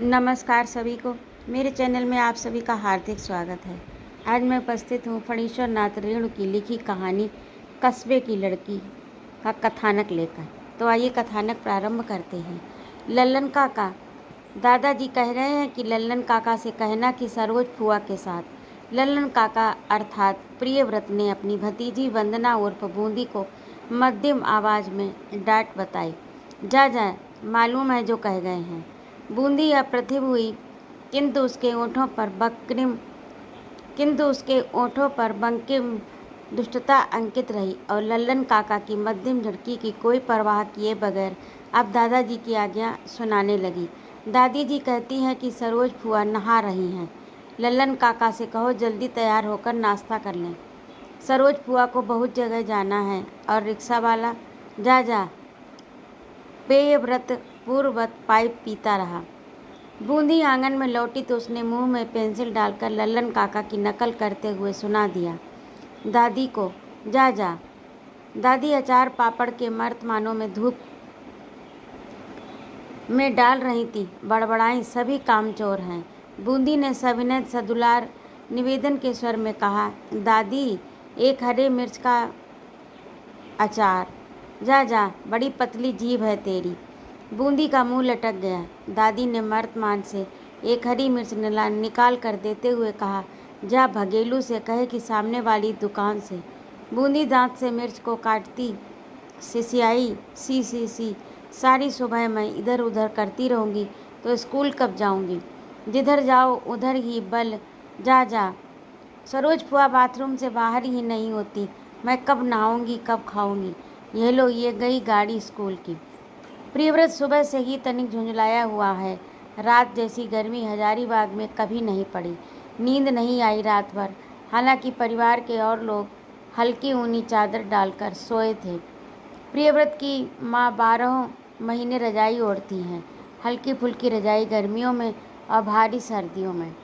नमस्कार सभी को। मेरे चैनल में आप सभी का हार्दिक स्वागत है। आज मैं उपस्थित हूँ फणीश्वर नाथ रेणु की लिखी कहानी कस्बे की लड़की का कथानक लेकर। तो आइए कथानक प्रारंभ करते हैं। लल्लन काका। दादाजी कह रहे हैं कि लल्लन काका से कहना कि सरोज फुआ के साथ। लल्लन काका अर्थात प्रियव्रत ने अपनी भतीजी वंदना उर्फ बूंदी को मध्यम आवाज़ में डांट बताई। जा मालूम है जो कह गए हैं। बूंदी अप्रतिभ हुई, किंतु उसके ओठों पर बंकिम दुष्टता अंकित रही और लल्लन काका की मध्यम झटकी की कोई परवाह किए बगैर अब दादाजी की आज्ञा सुनाने लगी। दादी जी कहती हैं कि सरोज फुआ नहा रही हैं। लल्लन काका से कहो जल्दी तैयार होकर नाश्ता कर लें। सरोज फुआ को बहुत जगह जाना है। और रिक्शा वाला जा पेयव्रत पूर्ववत पाइप पीता रहा। बूंदी आंगन में लौटी तो उसने मुंह में पेंसिल डालकर लल्लन काका की नकल करते हुए सुना दिया दादी को, जा। दादी अचार पापड़ के मर्तमानों में धूप में डाल रही थी। बड़बड़ाई, सभी कामचोर हैं। बूंदी ने सविनय सदुलार निवेदन के स्वर में कहा, दादी एक हरे मिर्च का अचार। जा, बड़ी पतली जीभ है तेरी। बूंदी का मुंह लटक गया। दादी ने मर्तमान से एक हरी मिर्च निकाल कर देते हुए कहा, जा भगेलू से कहे कि सामने वाली दुकान से। बूंदी दांत से मिर्च को काटती सिसियाई, सी सारी सुबह मैं इधर उधर करती रहूँगी तो स्कूल कब जाऊँगी। जिधर जाओ उधर ही बल। जा। सरोज फुआ बाथरूम से बाहर ही नहीं होती। मैं कब नहाऊंगी कब खाऊंगी। ये लो ये गई गाड़ी स्कूल की। प्रियव्रत सुबह से ही तनिक झुंझलाया हुआ है। रात जैसी गर्मी हजारीबाग में कभी नहीं पड़ी। नींद नहीं आई रात भर। हालांकि परिवार के और लोग हल्की ऊनी चादर डालकर सोए थे। प्रियव्रत की माँ 12 महीने रजाई ओढ़ती हैं, हल्की फुल्की रजाई गर्मियों में और भारी सर्दियों में।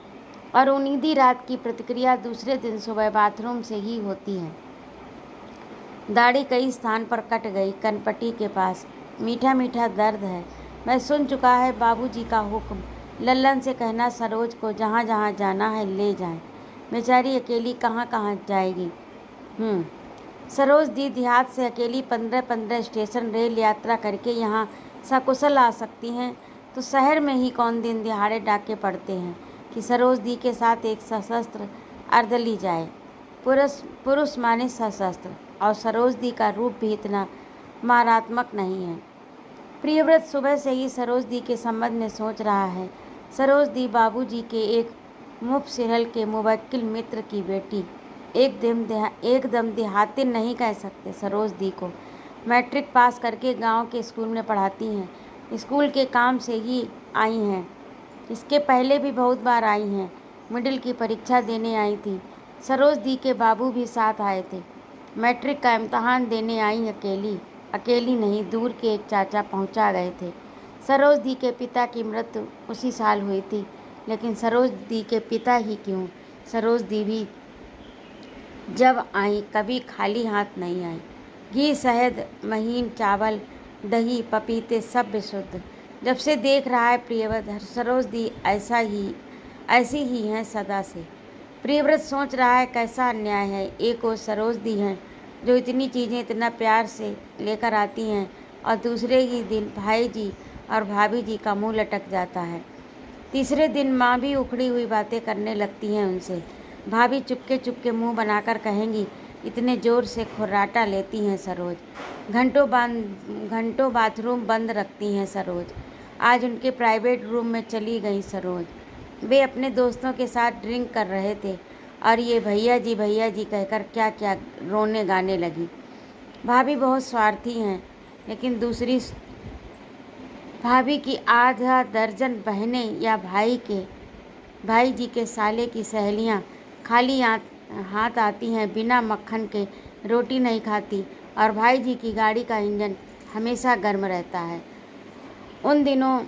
और उन्नीदी रात की प्रतिक्रिया दूसरे दिन सुबह बाथरूम से ही होती है। दाढ़ी कई स्थान पर कट गई। कनपट्टी के पास मीठा मीठा दर्द है। मैं सुन चुका है बाबूजी का हुक्म। लल्लन से कहना सरोज को जहाँ जहाँ जाना है ले जाएं। बेचारी अकेली कहाँ कहाँ जाएगी। सरोज दी देहात से अकेली 15-15 स्टेशन रेल यात्रा करके यहाँ सकुशल आ सकती हैं तो शहर में ही कौन दिन दिहाड़े डाके पड़ते हैं कि सरोज दी के साथ एक सशस्त्र अर्ध ली जाए। पुरुष माने सशस्त्र, और सरोज दी का रूप भी इतना मारात्मक नहीं है। प्रियव्रत सुबह से ही सरोज दी के संबंध में सोच रहा है। सरोज दी बाबूजी के एक मुफसिल के मुवक्किल मित्र की बेटी। एकदम देहातिन नहीं कह सकते। सरोज दी को मैट्रिक पास करके गांव के स्कूल में पढ़ाती हैं। स्कूल के काम से ही आई हैं। इसके पहले भी बहुत बार आई हैं। मिडिल की परीक्षा देने आई थी। सरोज दी के बाबू भी साथ आए थे। मैट्रिक का इम्तहान देने आई अकेली नहीं, दूर के एक चाचा पहुंचा गए थे। सरोज दी के पिता की मृत्यु उसी साल हुई थी। लेकिन सरोज दी के पिता ही क्यों, सरोज दी भी जब आई कभी खाली हाथ नहीं आई। घी, शहद, महीन चावल, दही, पपीते सब विशुद्ध। जब से देख रहा है प्रियव्रत, सरोज दी ऐसी ही हैं सदा से। प्रियव्रत सोच रहा है कैसा अन्याय है। एक ओर सरोज दी हैं जो इतनी चीज़ें इतना प्यार से लेकर आती हैं और दूसरे ही दिन भाई जी और भाभी जी का मुंह लटक जाता है। तीसरे दिन माँ भी उखड़ी हुई बातें करने लगती हैं उनसे। भाभी चुपके मुंह बनाकर कहेंगी, इतने ज़ोर से खुर्राटा लेती हैं सरोज। घंटों बाथरूम बंद रखती हैं सरोज। आज उनके प्राइवेट रूम में चली गई सरोज। वे अपने दोस्तों के साथ ड्रिंक कर रहे थे और ये भैया जी कहकर क्या क्या रोने गाने लगी। भाभी बहुत स्वार्थी हैं, लेकिन दूसरी भाभी की आधा दर्जन बहनें या भाई जी के साले की सहेलियां खाली हाथ आती हैं, बिना मक्खन के रोटी नहीं खाती और भाई जी की गाड़ी का इंजन हमेशा गर्म रहता है। उन दिनों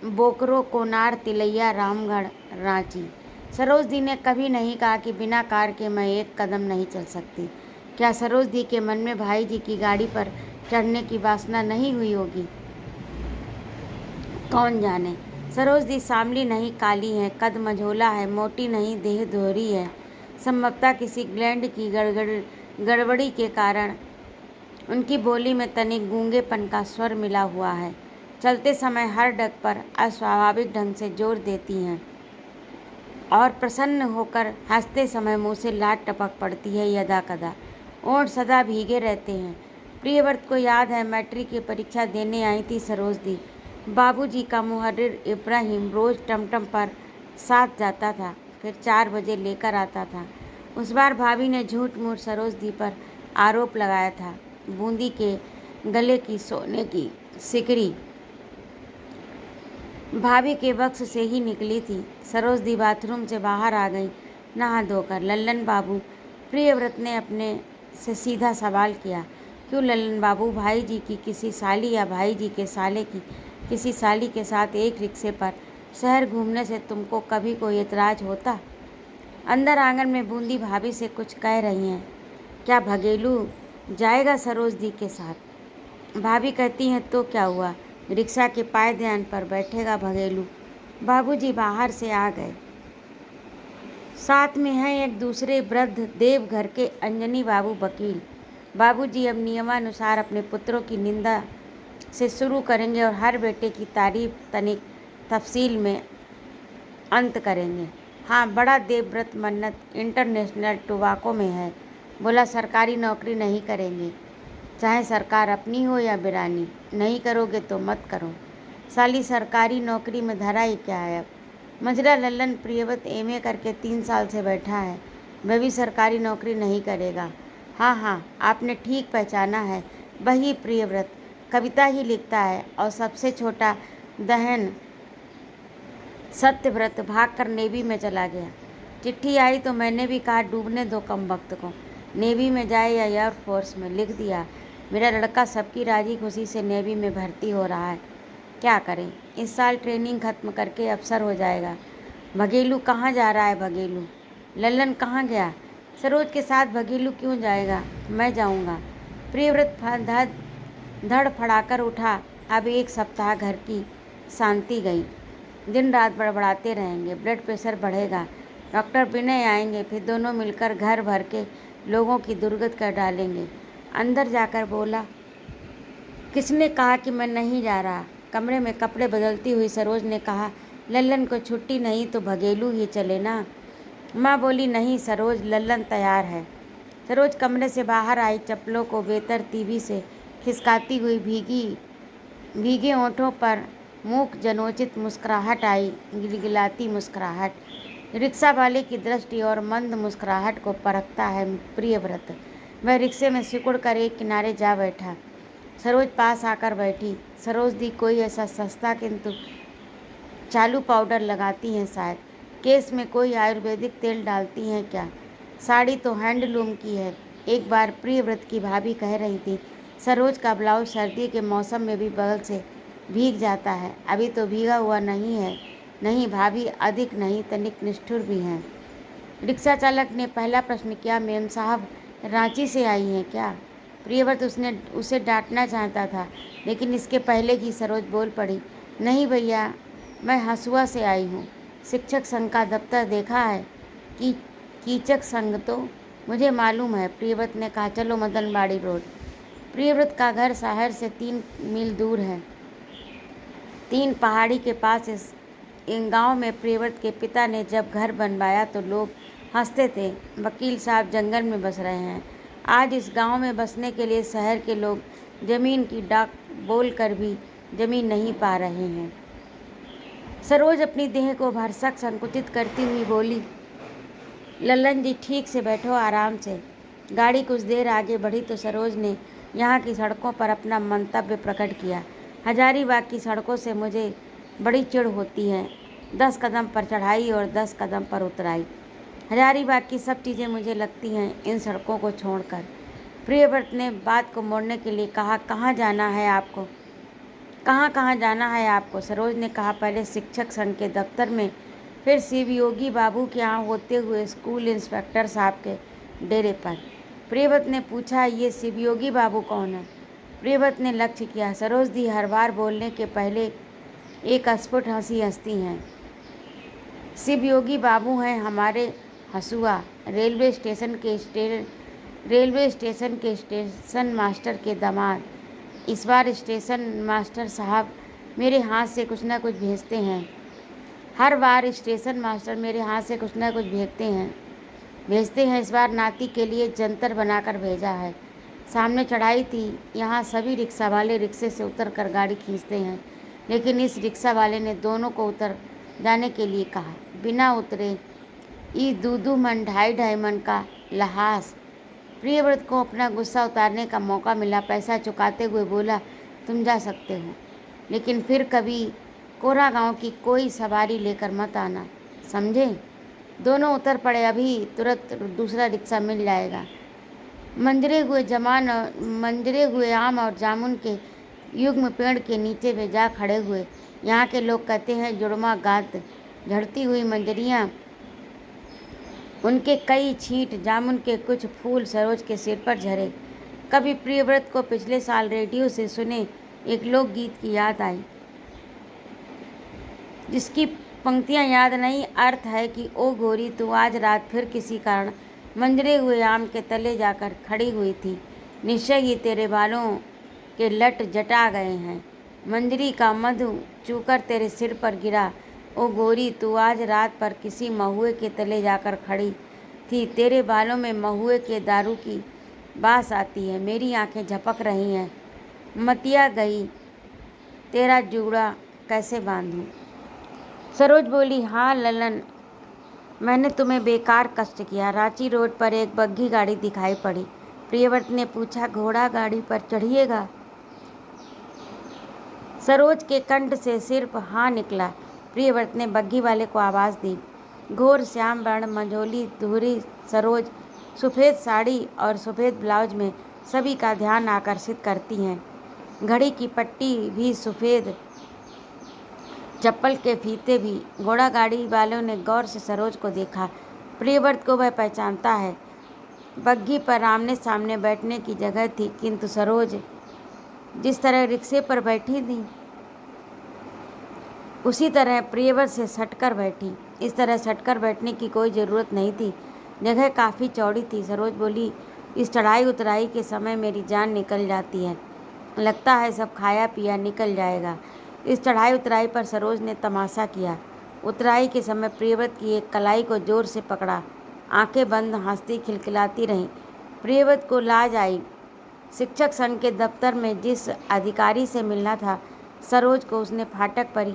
बोकरो, कोनार, तिलैया, रामगढ़, रांची। सरोज दी ने कभी नहीं कहा कि बिना कार के मैं एक कदम नहीं चल सकती। क्या सरोज दी के मन में भाई जी की गाड़ी पर चढ़ने की वासना नहीं हुई होगी, कौन जाने। सरोज दी सांवली नहीं काली है, कद मझोला है, मोटी नहीं देह दोहरी है। संभवतः किसी ग्लैंड की गड़बड़ी के कारण उनकी बोली में तनिक गूंगेपन का स्वर मिला हुआ है। चलते समय हर डग पर अस्वाभाविक ढंग से जोर देती हैं और प्रसन्न होकर हंसते समय मुंह से लाट टपक पड़ती है यदा कदा। ओंठ सदा भीगे रहते हैं। प्रियव्रत को याद है, मैट्रिक की परीक्षा देने आई थी सरोज दी। बाबूजी का मुहर्रिर इब्राहिम रोज टमटम पर साथ जाता था, फिर 4 बजे लेकर आता था। उस बार भाभी ने झूठ मूठ सरोज दी पर आरोप लगाया था। बूंदी के गले की सोने की सिकड़ी भाभी के बक्स से ही निकली थी। सरोज दी बाथरूम से बाहर आ गई नहा धोकर। लल्लन बाबू, प्रियव्रत ने अपने से सीधा सवाल किया। क्यों लल्लन बाबू, भाई जी की किसी साली या भाई जी के साले की किसी साली के साथ एक रिक्शे पर शहर घूमने से तुमको कभी कोई एतराज़ होता? अंदर आंगन में बूंदी भाभी से कुछ कह रही हैं। क्या भगेलू जाएगा सरोज दी के साथ? भाभी कहती हैं तो क्या हुआ, रिक्शा के पायदान पर बैठेगा भगेलू। बाबूजी बाहर से आ गए। साथ में हैं एक दूसरे वृद्ध देवघर के अंजनी बाबू वकील। बाबूजी अब नियमानुसार अपने पुत्रों की निंदा से शुरू करेंगे और हर बेटे की तारीफ तनिक तफसील में अंत करेंगे। हाँ, बड़ा देवव्रत मन्नत इंटरनेशनल टोबाको में है। बोला सरकारी नौकरी नहीं करेंगे, चाहे सरकार अपनी हो या बिरानी। नहीं करोगे तो मत करो। साली सरकारी नौकरी में धरा ही क्या है अब? मजरा लल्लन, प्रियव्रत एमए करके 3 साल से बैठा है, वह भी सरकारी नौकरी नहीं करेगा। हाँ हाँ, आपने ठीक पहचाना है, वही प्रियव्रत। कविता ही लिखता है और सबसे छोटा दहन सत्यव्रत भागकर नेवी में चला गया। चिट्ठी आई तो मैंने भी कहा डूबने दो कम वक्त को, नेवी में जाए या एयरफोर्स में। लिख दिया, मेरा लड़का सबकी राजी खुशी से नेवी में भर्ती हो रहा है। क्या करें, इस साल ट्रेनिंग खत्म करके अफसर हो जाएगा। भगेलू कहाँ जा रहा है? भगेलू लल्लन कहाँ गया? सरोज के साथ। भगेलू क्यों जाएगा? मैं जाऊँगा। प्रियव्रत धड़फड़ाकर उठा। अब 1 सप्ताह घर की शांति गई। दिन रात बड़बड़ाते रहेंगे, ब्लड प्रेशर बढ़ेगा। डॉक्टर विनय आएंगे, फिर दोनों मिलकर घर भर के लोगों की दुर्गत कर डालेंगे। अंदर जाकर बोला, किसने कहा कि मैं नहीं जा रहा? कमरे में कपड़े बदलती हुई सरोज ने कहा, लल्लन को छुट्टी नहीं तो भगेलू ही चले ना। माँ बोली, नहीं सरोज, लल्लन तैयार है। सरोज कमरे से बाहर आई, चप्पलों को बेतरतीबी से खिसकाती हुई भीगे ओंठों पर मूक जनोचित मुस्कुराहट आई, गिलगिलाती मुस्कुराहट। रिक्शा वाले की दृष्टि और मंद मुस्कुराहट को परखता है प्रियव्रत। वह रिक्शे में सिकुड़ कर एक किनारे जा बैठा। सरोज पास आकर बैठी। सरोज दी कोई ऐसा सस्ता किंतु चालू पाउडर लगाती हैं शायद। केस में कोई आयुर्वेदिक तेल डालती हैं क्या? साड़ी तो हैंडलूम की है। एक बार प्रियव्रत की भाभी कह रही थी, सरोज का ब्लाउज सर्दी के मौसम में भी बगल से भीग जाता है। अभी तो भीगा हुआ नहीं है। नहीं भाभी, अधिक नहीं, तनिक निष्ठुर भी हैं। रिक्शा चालक ने पहला प्रश्न किया, मेम साहब रांची से आई हैं क्या? प्रियव्रत उसे डांटना चाहता था, लेकिन इसके पहले ही सरोज बोल पड़ी, नहीं भैया, मैं हसुआ से आई हूँ। शिक्षक संघ का दफ्तर देखा है? कीचक संघ तो मुझे मालूम है। प्रियव्रत ने कहा, चलो मदनबाड़ी रोड। प्रियव्रत का घर शहर से 3 मील दूर है। 3 पहाड़ी के पास इन गांव में प्रियव्रत के पिता ने जब घर बनवाया तो लोग हंसते थे, वकील साहब जंगल में बस रहे हैं। आज इस गांव में बसने के लिए शहर के लोग ज़मीन की डाक बोल कर भी ज़मीन नहीं पा रहे हैं। सरोज अपनी देह को भरसक संकुचित करती हुई बोली, लल्लन जी ठीक से बैठो, आराम से। गाड़ी कुछ देर आगे बढ़ी तो सरोज ने यहाँ की सड़कों पर अपना मंतव्य प्रकट किया। हजारीबाग की सड़कों से मुझे बड़ी चिढ़ होती है। 10 कदम पर चढ़ाई और 10 कदम पर उतराई। हजारीबाग की सब चीज़ें मुझे लगती हैं इन सड़कों को छोड़कर। प्रियव्रत ने बात को मोड़ने के लिए कहा, कहाँ जाना है आपको? कहाँ जाना है आपको? सरोज ने कहा, पहले शिक्षक संघ के दफ्तर में, फिर शिवयोगी बाबू के यहाँ होते हुए स्कूल इंस्पेक्टर साहब के डेरे पर। प्रियव्रत ने पूछा, ये शिवयोगी बाबू कौन है? प्रियव्रत ने लक्ष्य किया। सरोज दी हर बार बोलने के पहले एक अस्फुट हंसी हंसती हैं। शिव योगी बाबू हैं हमारे हसुआ। रेलवे स्टेशन के स्टेशन मास्टर के दामाद। इस बार स्टेशन मास्टर साहब मेरे हाथ से कुछ ना कुछ भेजते हैं। हर बार स्टेशन मास्टर मेरे हाथ से कुछ ना कुछ भेजते हैं। इस बार नाती के लिए जंतर बनाकर भेजा है। सामने चढ़ाई थी, यहाँ सभी रिक्शा वाले रिक्शे से उतर कर गाड़ी खींचते हैं, लेकिन इस रिक्शा वाले ने दोनों को उतर जाने के लिए कहा। बिना उतरे ई 2-2 मन 2.5 मन का लहास। प्रियव्रत को अपना गुस्सा उतारने का मौका मिला। पैसा चुकाते हुए बोला, तुम जा सकते हो, लेकिन फिर कभी कोरा गांव की कोई सवारी लेकर मत आना, समझे? दोनों उतर पड़े। अभी तुरंत दूसरा रिक्शा मिल जाएगा। मंजरे हुए आम और जामुन के युग्म पेड़ के नीचे वे जा खड़े हुए। यहाँ के लोग कहते हैं जुड़वा गात। झड़ती हुई मंजरियाँ, उनके कई छींट, जामुन के कुछ फूल सरोज के सिर पर झरे। कभी प्रियव्रत को पिछले साल रेडियो से सुने एक लोकगीत की याद आई, जिसकी पंक्तियां याद नहीं, अर्थ है कि ओ गोरी तू आज रात फिर किसी कारण मंजरे हुए आम के तले जाकर खड़ी हुई थी। निश्चय ही तेरे बालों के लट जटा गए हैं। मंजरी का मधु चूकर तेरे सिर पर गिरा। ओ गोरी तू आज रात पर किसी महुए के तले जाकर खड़ी थी। तेरे बालों में महुए के दारू की बास आती है। मेरी आंखें झपक रही हैं। मतिया गई, तेरा जूड़ा कैसे बांधूं? सरोज बोली, हाँ ललन, मैंने तुम्हें बेकार कष्ट किया। रांची रोड पर एक बग्घी गाड़ी दिखाई पड़ी। प्रियव्रत ने पूछा, घोड़ा गाड़ी पर चढ़िएगा? सरोज के कंठ से सिर्फ हाँ निकला। प्रियव्रत ने बग्घी वाले को आवाज़ दी। घोर श्याम वर्ण मंझोली धुरी सरोज सफ़ेद साड़ी और सफ़ेद ब्लाउज में सभी का ध्यान आकर्षित करती हैं। घड़ी की पट्टी भी सफ़ेद, चप्पल के फीते भी। घोड़ा गाड़ी वालों ने गौर से सरोज को देखा। प्रियव्रत को वह पहचानता है। बग्घी पर आमने सामने बैठने की जगह थी, किंतु सरोज जिस तरह रिक्शे पर बैठी थी उसी तरह प्रियव्रत से सटकर बैठी। इस तरह सटकर बैठने की कोई ज़रूरत नहीं थी, जगह काफ़ी चौड़ी थी। सरोज बोली, इस चढ़ाई उतराई के समय मेरी जान निकल जाती है। लगता है सब खाया पिया निकल जाएगा। इस चढ़ाई उतराई पर सरोज ने तमाशा किया। उतराई के समय प्रियव्रत की एक कलाई को जोर से पकड़ा। आंखें बंद हंसती खिलखिलाती रहीं। प्रियव्रत को लाज आई। शिक्षक संघ के दफ्तर में जिस अधिकारी से मिलना था, सरोज को उसने फाटक पर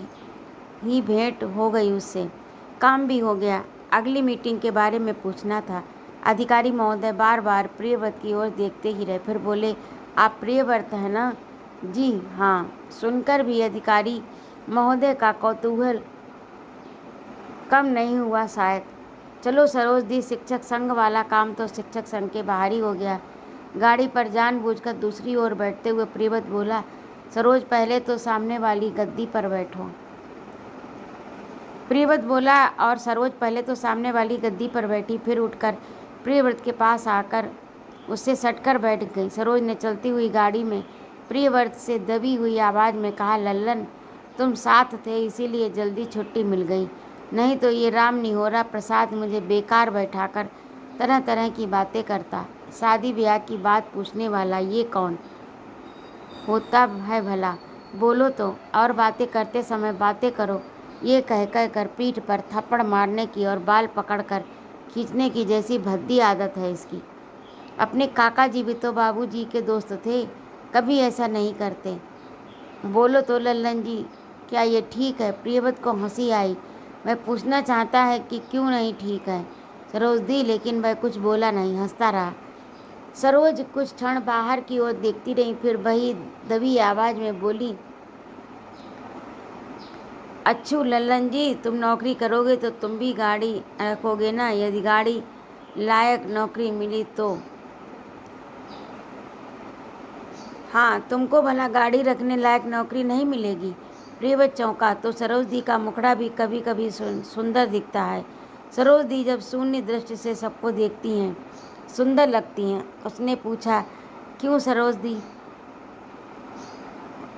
ही भेंट हो गई। उससे काम भी हो गया। अगली मीटिंग के बारे में पूछना था। अधिकारी महोदय बार बार प्रियव्रत की ओर देखते ही रहे, फिर बोले, आप प्रियव्रत हैं ना? जी हाँ। सुनकर भी अधिकारी महोदय का कौतूहल कम नहीं हुआ शायद। चलो सरोज दी, शिक्षक संघ वाला काम तो शिक्षक संघ के बाहर ही हो गया। गाड़ी पर जानबूझकर दूसरी ओर बैठते हुए प्रियव्रत बोला, सरोज पहले तो सामने वाली गद्दी पर बैठो। प्रियव्रत बोला और सरोज पहले तो सामने वाली गद्दी पर बैठी, फिर उठकर प्रियव्रत के पास आकर उससे सटकर बैठ गई। सरोज ने चलती हुई गाड़ी में प्रियव्रत से दबी हुई आवाज़ में कहा, लल्लन तुम साथ थे इसीलिए जल्दी छुट्टी मिल गई, नहीं तो ये राम निहोरा प्रसाद मुझे बेकार बैठाकर तरह तरह की बातें करता। शादी ब्याह की बात पूछने वाला ये कौन होता है भला? बोलो तो, और बातें करते समय बातें करो, ये कह कर पीठ पर थप्पड़ मारने की और बाल पकड़कर खींचने की जैसी भद्दी आदत है इसकी। अपने काका जी भी तो बाबूजी के दोस्त थे, कभी ऐसा नहीं करते। बोलो तो लल्लन जी, क्या ये ठीक है? प्रियव्रत को हंसी आई। वह पूछना चाहता है कि क्यों नहीं ठीक है सरोज दी, लेकिन वह कुछ बोला नहीं, हंसता रहा। सरोज कुछ क्षण बाहर की ओर देखती रही, फिर वही दबी आवाज़ में बोली, अच्छू लल्लन जी, तुम नौकरी करोगे तो तुम भी गाड़ी रखोगे ना? यदि गाड़ी लायक नौकरी मिली तो? हाँ, तुमको भला गाड़ी रखने लायक नौकरी नहीं मिलेगी? प्रियव्रत चौंका तो सरोज दी का मुखड़ा भी कभी कभी सुंदर दिखता है। सरोज दी जब शून्य दृष्टि से सबको देखती हैं सुंदर लगती हैं। उसने पूछा, क्यों सरोज दी?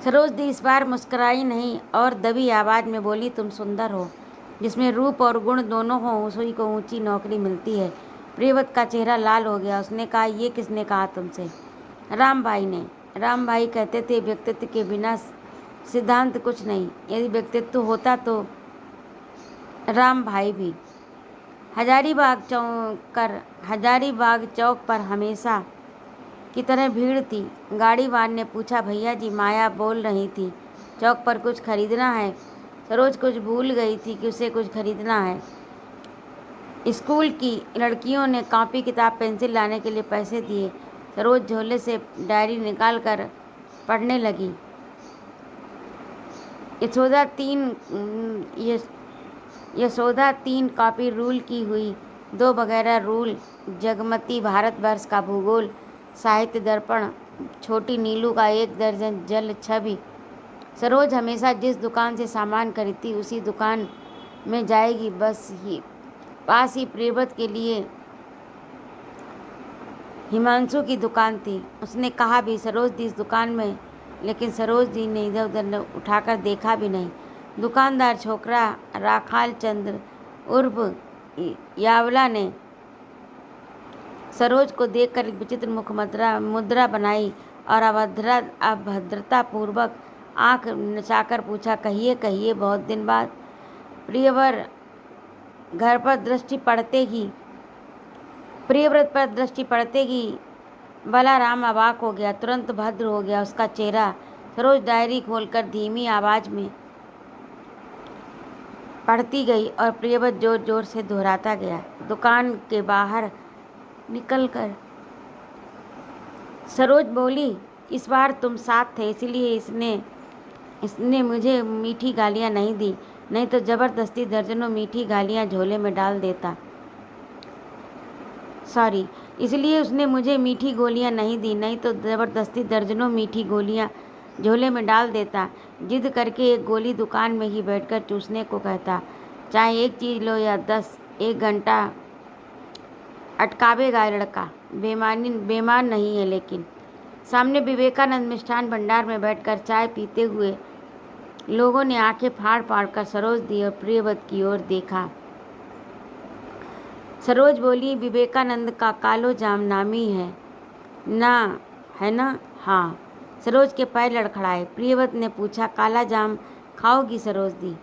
सरोज दी इस बार मुस्कुराई नहीं और दबी आवाज़ में बोली, तुम सुंदर हो। जिसमें रूप और गुण दोनों हों उसी को ऊंची नौकरी मिलती है। प्रियव्रत का चेहरा लाल हो गया। उसने कहा, ये किसने कहा तुमसे? राम भाई ने। राम भाई कहते थे, व्यक्तित्व के बिना सिद्धांत कुछ नहीं। यदि व्यक्तित्व होता तो राम भाई भी। हजारीबाग चौक पर हमेशा की तरह भीड़ थी। गाड़ीवान ने पूछा, भैया जी, माया बोल रही थी, चौक पर कुछ खरीदना है। सरोज कुछ भूल गई थी कि उसे कुछ खरीदना है। स्कूल की लड़कियों ने कॉपी किताब पेंसिल लाने के लिए पैसे दिए। सरोज झोले से डायरी निकाल कर पढ़ने लगी। यशोदा 3 कॉपी रूल की हुई, 2 वगैरह रूल, जगमती, भारतवर्ष का भूगोल, साहित्य दर्पण, छोटी नीलू का 1 दर्जन जल छवि। सरोज हमेशा जिस दुकान से सामान खरीदती उसी दुकान में जाएगी। पास ही प्रियव्रत के लिए हिमांशु की दुकान थी। उसने कहा भी, सरोज दी इस दुकान में, लेकिन सरोज दी ने इधर उधर उठाकर देखा भी नहीं। दुकानदार छोकरा राखाल चंद्र उर्फ यावला ने सरोज को देखकर एक विचित्र मुद्रा बनाई और अभद्रतापूर्वक आंख नचाकर पूछा, कहिए कहिए, बहुत दिन बाद। प्रियव्रत पर दृष्टि पड़ते ही बलाराम अवाक हो गया, तुरंत भद्र हो गया उसका चेहरा। सरोज डायरी खोलकर धीमी आवाज में पढ़ती गई और प्रियव्रत जोर जोर से दोहराता गया। दुकान के बाहर निकलकर सरोज बोली, इस बार तुम साथ थे, इसलिए इसने मुझे मीठी गालियां नहीं दी, नहीं तो जबरदस्ती दर्जनों मीठी गालियां झोले में डाल देता। इसलिए उसने मुझे मीठी गोलियां नहीं दी, नहीं तो जबरदस्ती दर्जनों मीठी गोलियां झोले में डाल देता। जिद करके एक गोली दुकान में ही बैठकर चूसने को कहता। चाहे 1 चीज़ लो या 10, 1 घंटा अटकावेगा लड़का। बेमान नहीं है। लेकिन सामने विवेकानंद मिष्ठान भंडार में बैठकर चाय पीते हुए लोगों ने आंखें फाड़ फाड़ कर सरोज दी और प्रियव्रत की ओर देखा। सरोज बोली, विवेकानंद का कालो जाम नामी है ना? हाँ। सरोज के पैर लड़खड़ाए। प्रियव्रत ने पूछा, काला जाम खाओगी सरोज दी?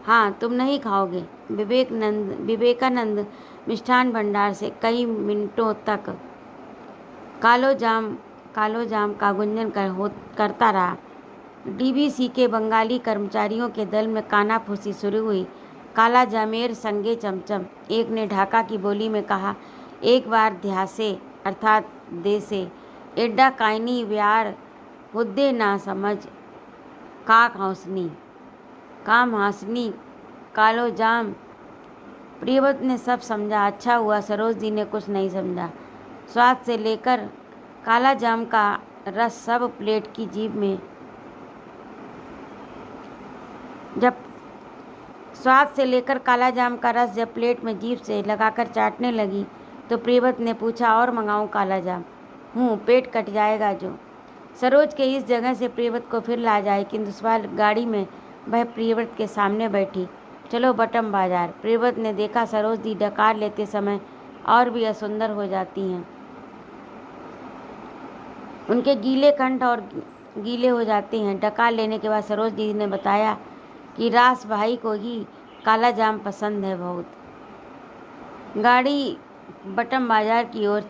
हाँ, तुम नहीं खाओगे? विवेकानंद मिष्ठान भंडार से कई मिनटों तक कालो जाम का गुंजन करता रहा। डीबीसी के बंगाली कर्मचारियों के दल में कानाफूसी शुरू हुई। काला जामेर संगे चमचम, एक ने ढाका की बोली में कहा। एक बार ध्यासे अर्थात देसे एड्डा कायनी व्यार हुद्दे ना समझ काम हासनी कालो जाम। प्रियव्रत ने सब समझा। अच्छा हुआ सरोज दी ने कुछ नहीं समझा। स्वाद से लेकर काला जाम का रस सब प्लेट की जीभ में जब प्लेट में जीभ से लगाकर चाटने लगी तो प्रियव्रत ने पूछा, और मंगाऊं काला जाम? पेट कट जाएगा जो। सरोज के इस जगह से प्रियव्रत को फिर ला जाए, किंतु इस बार गाड़ी में वह प्रियव्रत के सामने बैठी। चलो बटम बाजार। प्रियव्रत ने देखा सरोज दी डकार लेते समय और भी असुंदर हो जाती हैं। उनके गीले कंठ और गीले हो जाते हैं। डकार लेने के बाद सरोज दी ने बताया कि रास भाई को ही काला जाम पसंद है बहुत। गाड़ी बटम बाजार की ओर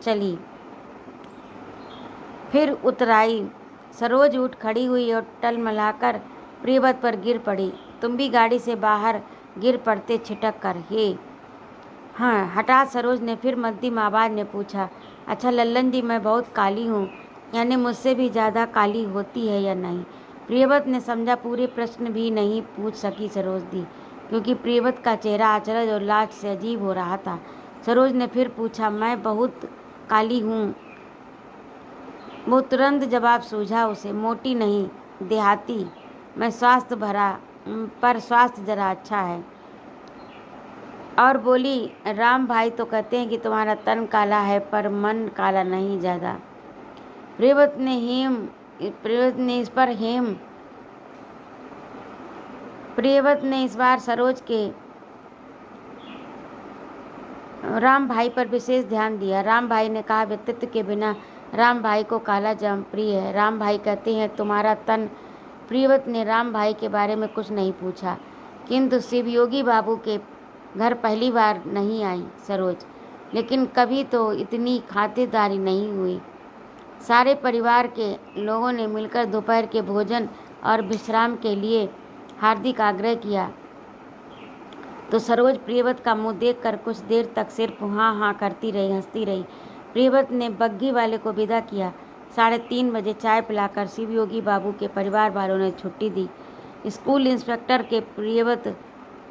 चली। फिर उतराई। सरोज उठ खड़ी हुई और टलमलाकर प्रियव्रत पर गिर पड़ी। तुम भी गाड़ी से बाहर गिर पड़ते छिटक कर। हे हाँ। हठात सरोज ने फिर मध्यम आवाज़ में पूछा, अच्छा लल्लन जी, मैं बहुत काली हूँ, यानी मुझसे भी ज़्यादा काली होती है या नहीं? प्रियव्रत ने समझा पूरे प्रश्न भी नहीं पूछ सकी सरोज दी, क्योंकि प्रियव्रत का चेहरा अचरज और लाज से अजीब हो रहा था। सरोज ने फिर पूछा, मैं बहुत काली हूँ? वो तुरंत जवाब सूझा उसे, मोटी नहीं, देहाती। मैं स्वास्थ्य जरा अच्छा है और बोली, राम भाई तो कहते हैं कि तुम्हारा तन काला है पर मन काला नहीं ज़्यादा। प्रियव्रत ने इस बार सरोज के राम भाई पर विशेष ध्यान दिया। राम भाई ने कहा, व्यक्तित्व के बिना राम भाई को काला जाम प्रिय है। राम भाई कहते हैं तुम्हारा तन। प्रियव्रत ने राम भाई के बारे में कुछ नहीं पूछा, किंतु शिवयोगी बाबू के घर पहली बार नहीं आई सरोज, लेकिन कभी तो इतनी खातिरदारी नहीं हुई। सारे परिवार के लोगों ने मिलकर दोपहर के भोजन और विश्राम के लिए हार्दिक आग्रह किया, तो सरोज प्रियव्रत का मुंह देखकर कुछ देर तक सिर्फ हाँ हाँ करती रही, हंसती रही। प्रियव्रत ने बग्घी वाले को विदा किया। 3:30 बजे चाय पिलाकर शिवयोगी बाबू के परिवार वालों ने छुट्टी दी। स्कूल इंस्पेक्टर के प्रियव्रत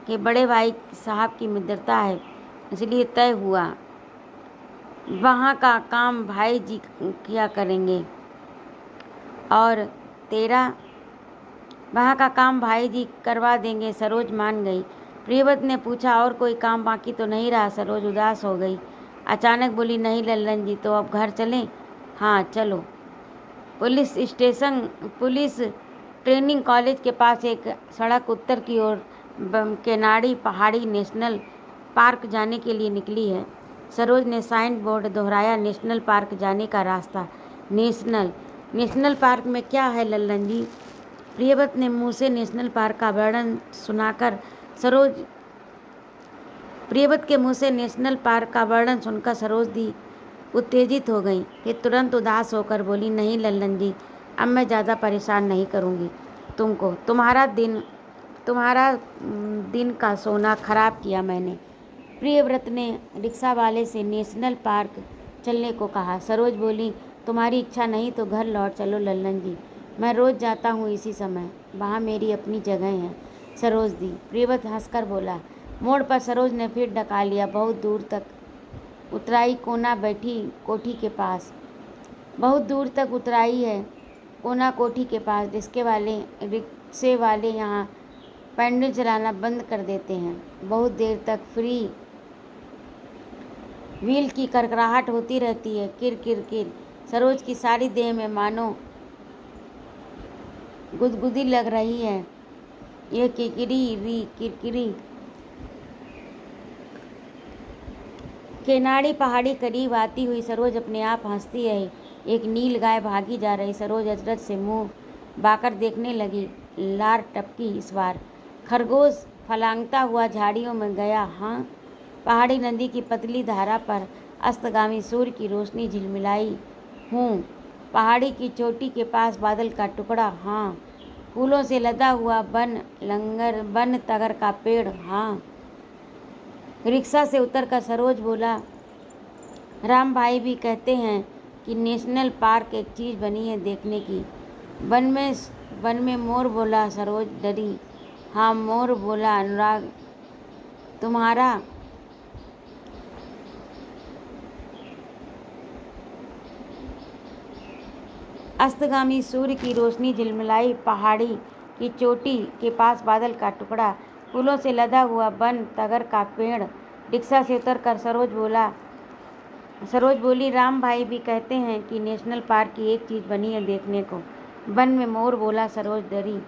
के बड़े भाई साहब की मित्रता है, इसलिए तय हुआ वहाँ का काम भाई जी किया करेंगे और तेरा वहाँ का काम भाई जी करवा देंगे। सरोज मान गई। प्रियव्रत ने पूछा, और कोई काम बाकी तो नहीं रहा? सरोज उदास हो गई। अचानक बोली, नहीं लल्लन जी, तो अब घर चलें? हाँ चलो। पुलिस ट्रेनिंग कॉलेज के पास एक सड़क उत्तर की ओर केनाड़ी पहाड़ी नेशनल पार्क जाने के लिए निकली है। सरोज ने साइन बोर्ड दोहराया, नेशनल पार्क जाने का रास्ता। नेशनल पार्क में क्या है लल्लन जी? प्रियव्रत ने मुँह से नेशनल पार्क का वर्णन सुनाकर प्रियव्रत के मुँह से नेशनल पार्क का वर्णन सुनकर सरोज दी उत्तेजित हो गई। फिर तुरंत उदास होकर बोली, नहीं लल्लन जी, अब मैं ज़्यादा परेशान नहीं करूँगी तुमको। तुम्हारा दिन का सोना खराब किया मैंने। प्रियव्रत ने रिक्शा वाले से नेशनल पार्क चलने को कहा। सरोज बोली, तुम्हारी इच्छा नहीं तो घर लौट चलो लल्लन जी, मैं रोज़ जाता हूँ इसी समय, वहाँ मेरी अपनी जगह है। सरोज दी। प्रियव्रत हंसकर बोला। मोड़ पर सरोज ने फिर डका लिया। बहुत दूर तक उतराई कोना बैठी कोठी के पास। बहुत दूर तक उतराई है कोना कोठी के पास। रिक्शे वाले यहाँ पैडल चलाना बंद कर देते हैं। बहुत देर तक फ्री व्हील की करकराहट होती रहती है, किर किर किर। सरोज की सारी देह में मानो गुदगुदी लग रही है। यह किरकिरी केनाड़ी पहाड़ी करीब आती हुई सरोज अपने आप हंसती रही। एक नील गाय भागी जा रही। सरोज अचरज से मुंह बाकर देखने लगी। लार टपकी। इस बार खरगोश फलांगता हुआ झाड़ियों में गया। हाँ, पहाड़ी नदी की पतली धारा पर अस्तगामी सूर्य की रोशनी झिलमिलाई। हूँ, पहाड़ी की चोटी के पास बादल का टुकड़ा। हाँ, फूलों से लदा हुआ बन तगर का पेड़। हाँ। रिक्शा से उतरकर सरोज बोला, राम भाई भी कहते हैं कि नेशनल पार्क एक चीज़ बनी है देखने की। वन में मोर बोला। सरोज डरी। हाँ मोर बोला। अनुराग, तुम्हारा अस्तगामी सूर्य की रोशनी झिलमिलाई। पहाड़ी की चोटी के पास बादल का टुकड़ा, फूलों से लदा हुआ बन तगर का पेड़। रिक्शा से उतरकर सरोज बोली, राम भाई भी कहते हैं कि नेशनल पार्क की एक चीज़ बनी है देखने को। वन में मोर बोला। सरोज डरी।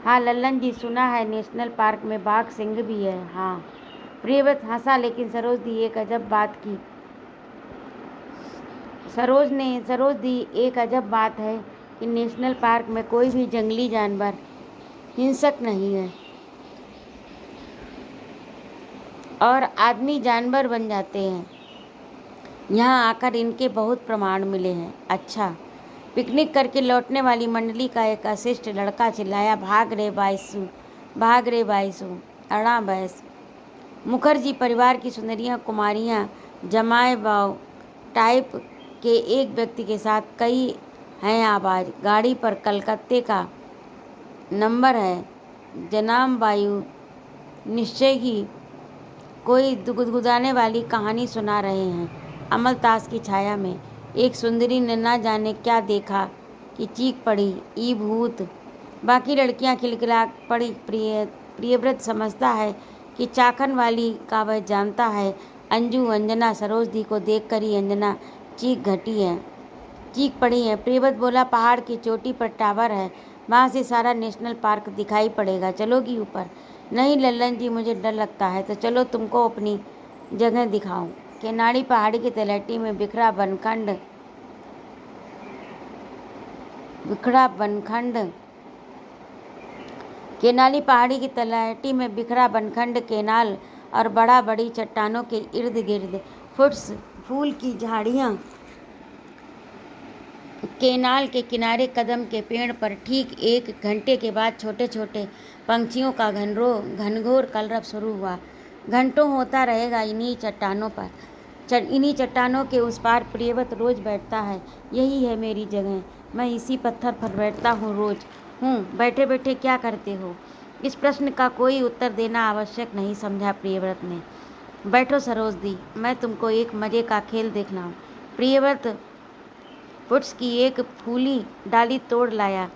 हाँ लल्लन जी, सुना है नेशनल पार्क में बाघ सिंह भी है। हाँ। प्रियव्रत हंसा, लेकिन सरोज दी एक अजब बात है कि नेशनल पार्क में कोई भी जंगली जानवर हिंसक नहीं है और आदमी जानवर बन जाते हैं। यहाँ आकर इनके बहुत प्रमाण मिले हैं। अच्छा। पिकनिक करके लौटने वाली मंडली का एक अशिष्ट लड़का चिल्लाया, भाग रे बाईसू अड़ा बैस। मुखर्जी परिवार की सुंदरियाँ कुमारियाँ जमाए बाव टाइप के एक व्यक्ति के साथ कई हैं आवाज़। गाड़ी पर कलकत्ते का नंबर है। जनाब वायु निश्चय ही कोई गुदगुदाने वाली कहानी सुना रहे हैं। अमलतास की छाया में एक सुंदरी ने ना जाने क्या देखा कि चीख पड़ी, ई भूत। बाकी लड़कियां खिलखिला पड़ी। प्रियव्रत समझता है कि चाकन वाली का वह जानता है। अंजू अंजना सरोजदी को देखकर ही अंजना चीख पड़ी है। प्रियव्रत बोला, पहाड़ की चोटी पर टावर है, वहाँ से सारा नेशनल पार्क दिखाई पड़ेगा, चलोगी ऊपर? नहीं लल्लन जी, मुझे डर लगता है। तो चलो तुमको अपनी जगह दिखाऊं। केनाड़ी पहाड़ी की तलहटी में बिखरा बनखंड केनाली पहाड़ी की तलहटी में बिखरा बनखंड केनाल और बड़ा बड़ी चट्टानों के इर्द गिर्द फूल की झाड़ियाँ। केनाल के किनारे कदम के पेड़ पर ठीक 1 घंटे के बाद छोटे छोटे पंछियों का घनघोर कलरव शुरू हुआ। घंटों होता रहेगा इन्हीं चट्टानों के उस पार प्रियव्रत रोज बैठता है। यही है मेरी जगह, मैं इसी पत्थर पर बैठता हूँ रोज। बैठे बैठे क्या करते हो? इस प्रश्न का कोई उत्तर देना आवश्यक नहीं समझा प्रियव्रत ने। बैठो सरोजदी, मैं तुमको एक मजे का खेल दिखलाऊं। प्रियव्रत पुट्स की एक फूली डाली तोड़ लाया।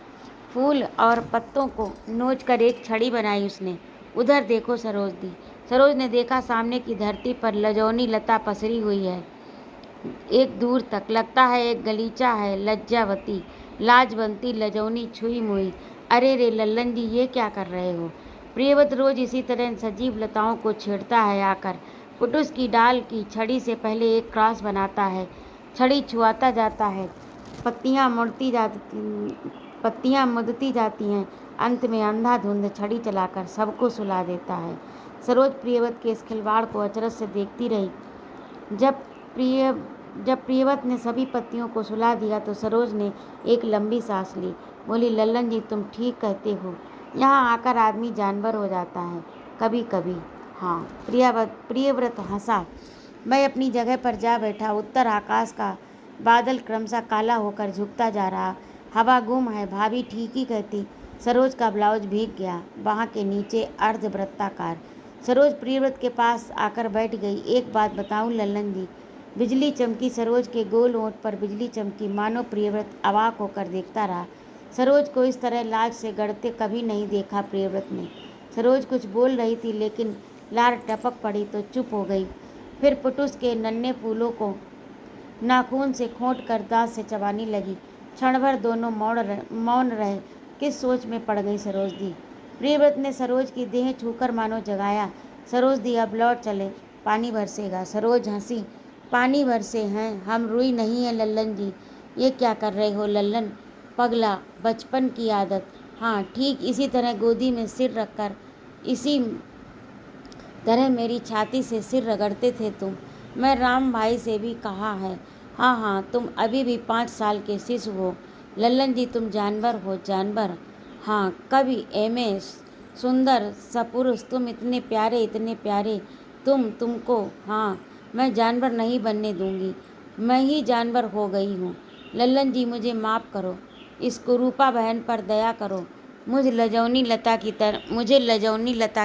फूल और पत्तों को नोच कर एक छड़ी बनाई उसने। उधर देखो सरोजदी। सरोज ने देखा, सामने की धरती पर लजौनी लता पसरी हुई है एक दूर तक। लगता है एक गलीचा है, लज्जावती लाजवंती लजौनी छुई मुई। अरे रे लल्लन जी, ये क्या कर रहे हो? प्रियव्रत रोज इसी तरह सजीव लताओं को छेड़ता है आकर। पुटुस की डाल की छड़ी से पहले एक क्रॉस बनाता है, छड़ी छुआता जाता है, पत्तियां मुड़ती जाती हैं, अंत में अंधाधुंध छड़ी चलाकर सबको सुला देता है। सरोज प्रियव्रत के इस खिलवाड़ को अचरज से देखती रही। जब प्रियव्रत ने सभी पत्तियों को सुला दिया तो सरोज ने एक लंबी सांस ली। बोली, लल्लन जी, तुम ठीक कहते हो, यहाँ आकर आदमी जानवर हो जाता है कभी कभी। हाँ। प्रियव्रत हंसा। मैं अपनी जगह पर जा बैठा। उत्तर आकाश का बादल क्रमशः काला होकर झुकता जा रहा। हवा गुम है, भाभी ठीक ही कहती। सरोज का ब्लाउज भीग गया, बाह के नीचे अर्धवृत्ताकार। सरोज प्रियव्रत के पास आकर बैठ गई। एक बात बताऊं लल्लन जी? बिजली चमकी। सरोज के गोल ओंठ पर बिजली चमकी। मानो प्रियव्रत अवाक होकर देखता रहा। सरोज को इस तरह लाज से गड़ते कभी नहीं देखा प्रियव्रत ने। सरोज कुछ बोल रही थी, लेकिन लार टपक पड़ी तो चुप हो गई। फिर पुटुस के नन्हे फूलों को नाखून से खोंट कर दांत से चबाने लगी। क्षण भर दोनों मौन रहे। किस सोच में पड़ गई सरोजदी? प्रियव्रत ने सरोज की देह छूकर मानो जगाया। सरोजदी, अब लौट चले, पानी बरसेगा। सरोज हंसी। पानी बरसे हैं, हम रुई नहीं है लल्लन जी। ये क्या कर रहे हो लल्लन? पगला, बचपन की आदत। हाँ, ठीक इसी तरह गोदी में सिर रखकर, इसी तरह मेरी छाती से सिर रगड़ते थे तुम। मैं राम भाई से भी कहा है। हाँ हाँ, तुम अभी भी 5 साल के शिशु हो लल्लन जी, तुम जानवर हो, जानवर। हाँ, कभी एमे सुंदर सपुरुष, तुम इतने प्यारे, तुमको। हाँ, मैं जानवर नहीं बनने दूंगी, मैं ही जानवर हो गई हूँ। लल्लन जी, मुझे माफ़ करो, इस कुरूपा बहन पर दया करो। मुझे लजौनी लता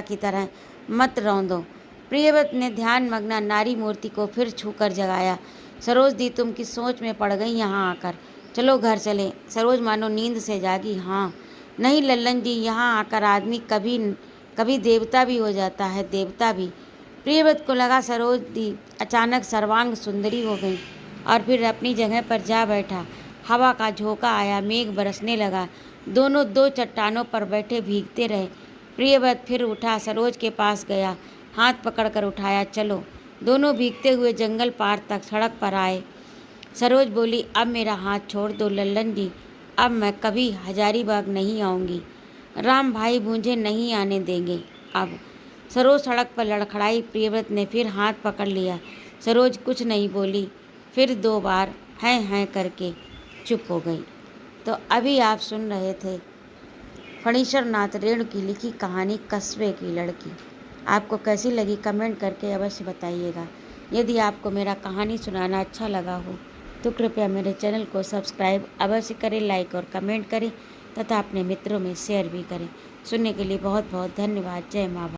की तरह मत रौंदो। प्रियव्रत ने ध्यान मग्ना नारी मूर्ति को फिर छूकर जगाया। सरोजदी, तुम किस सोच में पड़ गई यहाँ आकर? चलो घर चले। सरोज मानो नींद से जागी। हाँ। नहीं लल्लन जी, यहाँ आकर आदमी कभी देवता भी हो जाता है, देवता भी। प्रियव्रत को लगा सरोजदी अचानक सर्वांग सुंदरी हो गई और फिर अपनी जगह पर जा बैठा। हवा का झोंका आया, मेघ बरसने लगा। दोनों 2 चट्टानों पर बैठे भीगते रहे। प्रियव्रत फिर उठा, सरोज के पास गया, हाथ पकड़कर उठाया। चलो। दोनों भीगते हुए जंगल पार तक सड़क पर आए। सरोज बोली, अब मेरा हाथ छोड़ दो लल्लन जी, अब मैं कभी हजारीबाग नहीं आऊँगी। राम भाई मुझे नहीं आने देंगे अब। सरोज सड़क पर लड़खड़ाई। प्रियव्रत ने फिर हाथ पकड़ लिया। सरोज कुछ नहीं बोली, फिर 2 बार हैं करके चुप हो गई। तो अभी आप सुन रहे थे फणीश्वर नाथ रेणु की लिखी कहानी कस्बे की लड़की। आपको कैसी लगी कमेंट करके अवश्य बताइएगा। यदि आपको मेरा कहानी सुनाना अच्छा लगा हो तो कृपया मेरे चैनल को सब्सक्राइब अवश्य करें, लाइक और कमेंट करें तथा अपने मित्रों में शेयर भी करें। सुनने के लिए बहुत बहुत धन्यवाद। जय माँ भारती।